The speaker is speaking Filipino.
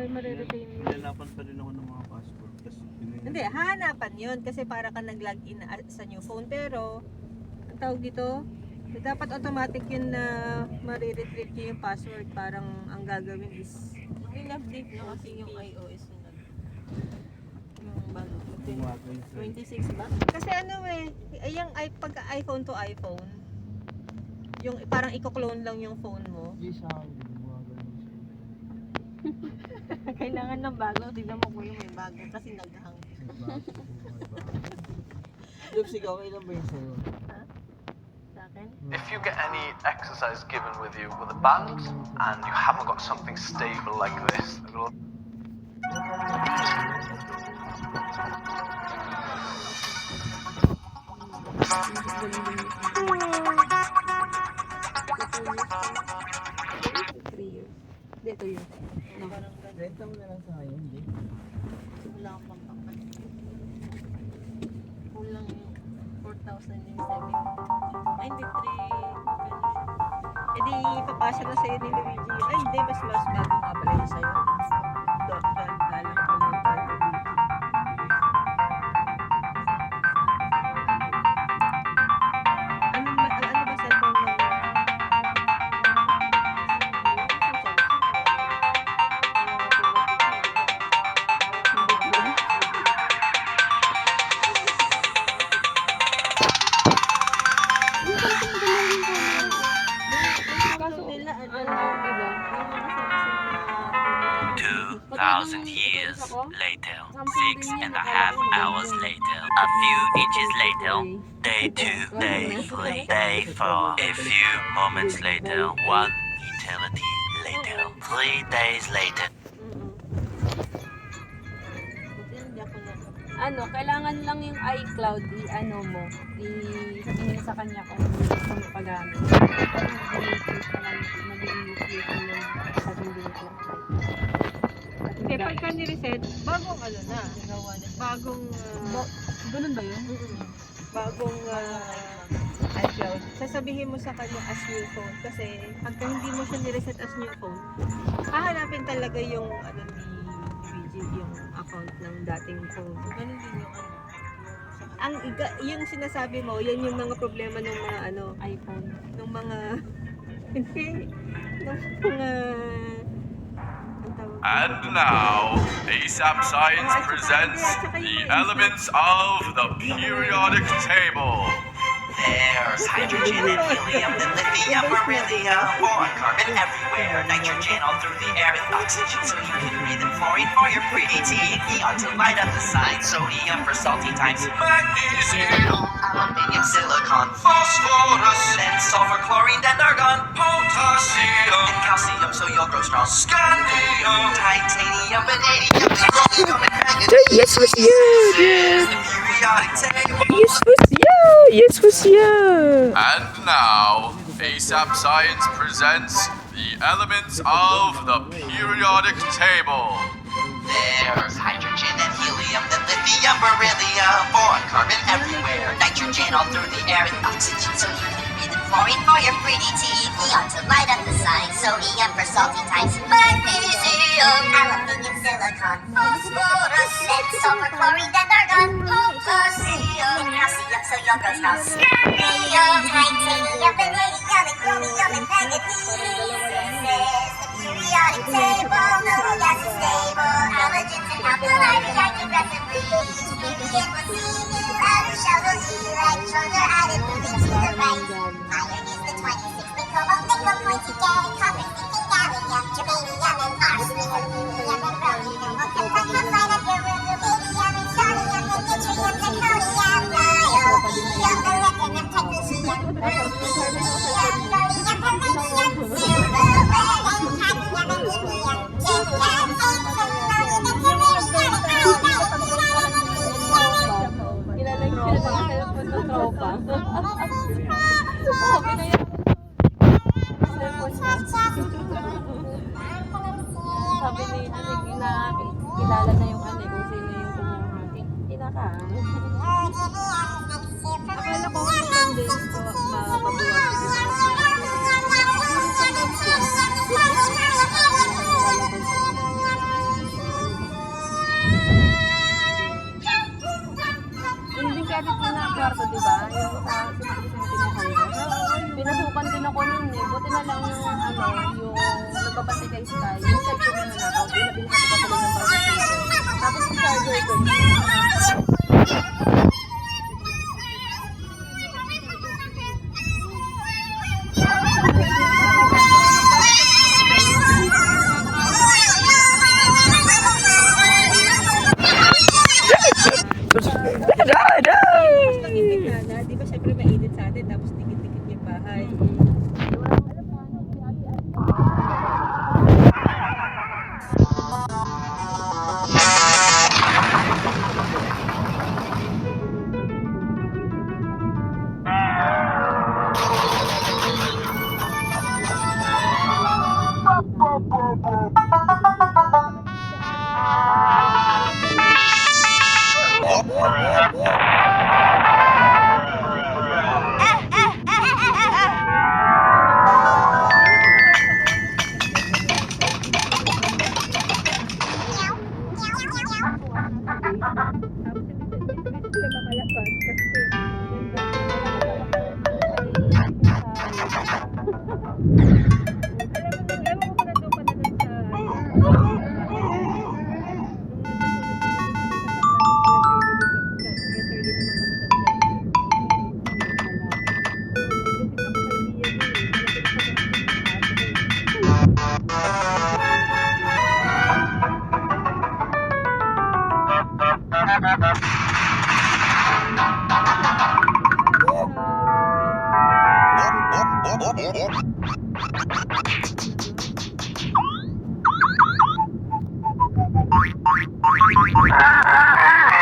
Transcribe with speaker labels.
Speaker 1: mariretain mo.
Speaker 2: Nilalapan pa rin ako ng mga passport.
Speaker 3: Hindi, hahanapan yun kasi para ka nag-login sa new phone. Pero, ang tawag dito, dapat automatic yun na mariretrieve nyo yung password. Parang ang gagawin is in-update na kasi yung iOS na yung bago. 26 ba? Kasi ano yung pagka iPhone to iPhone, yung parang i-clone lang yung phone mo. Kailangan ng bago. Tignan mo kuya may bago kasi naghang.
Speaker 2: Looks, ikaw okay lang ba yun sa'yo?
Speaker 3: Ha? Sa akin?
Speaker 4: If you get any exercise given with you with a band and you haven't got something stable like this, it'll
Speaker 1: Dito yun. No.
Speaker 2: Renta mo na lang sa ngayon, hindi?
Speaker 3: Wala akong pampapan. Kulang yung 4,000 yung 7. Ay, hindi 3. Eh di, papasa na sa'yo ni Luigi. Ay, hindi, mas bago nga pala yun sa'yo. Galang pala yung ano ba cellphone mo?
Speaker 1: Iba.
Speaker 5: 2,000 years later, 6.5 hours later, a few inches later, day 2, day 3, day 4, a few moments later, 1 eternity later, 3 days later.
Speaker 1: Ano, kailangan lang yung iCloud i-ano mo, i-sabihin sa kanya kung gusto mo pagamit.
Speaker 3: Hindi, pagka ni-reset, bagong ano na. Bagong,
Speaker 1: Ganun ba yun?
Speaker 3: bagong iCloud. Sasabihin mo sa kanya as new phone kasi pagka hindi mo siya ni-reset as new phone, hahanapin talaga yung ano ni Luigi, yung account ng dating phone. Ganun din yung ano. Yung sinasabi mo, yan yung mga problema ng mga
Speaker 1: iPhone.
Speaker 3: ng mga hindi ng mga ang tawag
Speaker 4: And now, ASAP Science presents the elements of the periodic table.
Speaker 5: There's hydrogen and helium, then lithium, beryllium, boron, carbon everywhere, nitrogen all through the air, and oxygen so you can breathe, and fluorine for your pretty teeth, neon to light up the sign, sodium for salty times, magnesium, aluminium, silicon, phosphorus, then sulfur, chlorine, then argon, potassium, and calcium so you'll grow strong, scandium, titanium, vanadium, chromium, and magnesium.
Speaker 1: Yes, was you!
Speaker 5: This is the periodic table.
Speaker 1: Yes, was you! Yes, was you!
Speaker 4: And now, ASAP Science presents the elements of the periodic table.
Speaker 5: There's hydrogen and helium, then lithium, beryllium, boron, carbon everywhere, nitrogen all through the air, and oxygen so you can breathe, and fluorine for your pretty teeth, neon to light up the sign, sodium for salty times, magnesium, aluminium, silicon, phosphorus, and sulfur, chlorine, then argon, potassium, and calcium so you'll grow strong, scandium, titanium, vanadium, and chromium, and magnesium. Periodic table, no gas is stable. Halogens and alkali react aggressively. Helium will see new outer shell will electrons are added, moving to the right. Iron is the 26th, cobalt, nickel, pointy gay, copper, zinc, gallium, germanium, and arsenic, aluminum, and bromine, and molten graphite of uranium, radium, and sodium, and yttrium, zirconium, niobium, molybdenum, technetium, beryllium, rhodium, palladium, silver, lead, and cadmium, and indium, zinc, and zinc, polonium, and germanium, and
Speaker 1: Kilala yung cellphone ng tropa. Sabi ni kilala na yung kung sino yung kumuha. Kinaka.
Speaker 3: Akala ko kung saan din mapabuwasin yung mga
Speaker 1: kwarto, di ba? Yung sa pinasukan. Pinasukan din ako nun eh. Buti na lang yung yung nagpapantay kay Sky. Yung side ko na nanakaw. Binabili ko pa tuloy ng bagay sa ito. Tapos yung charger ko.
Speaker 3: Basta intendana, di ba syempre mainit sa atin, tapos dikit-dikit yung bahay.
Speaker 5: Ah!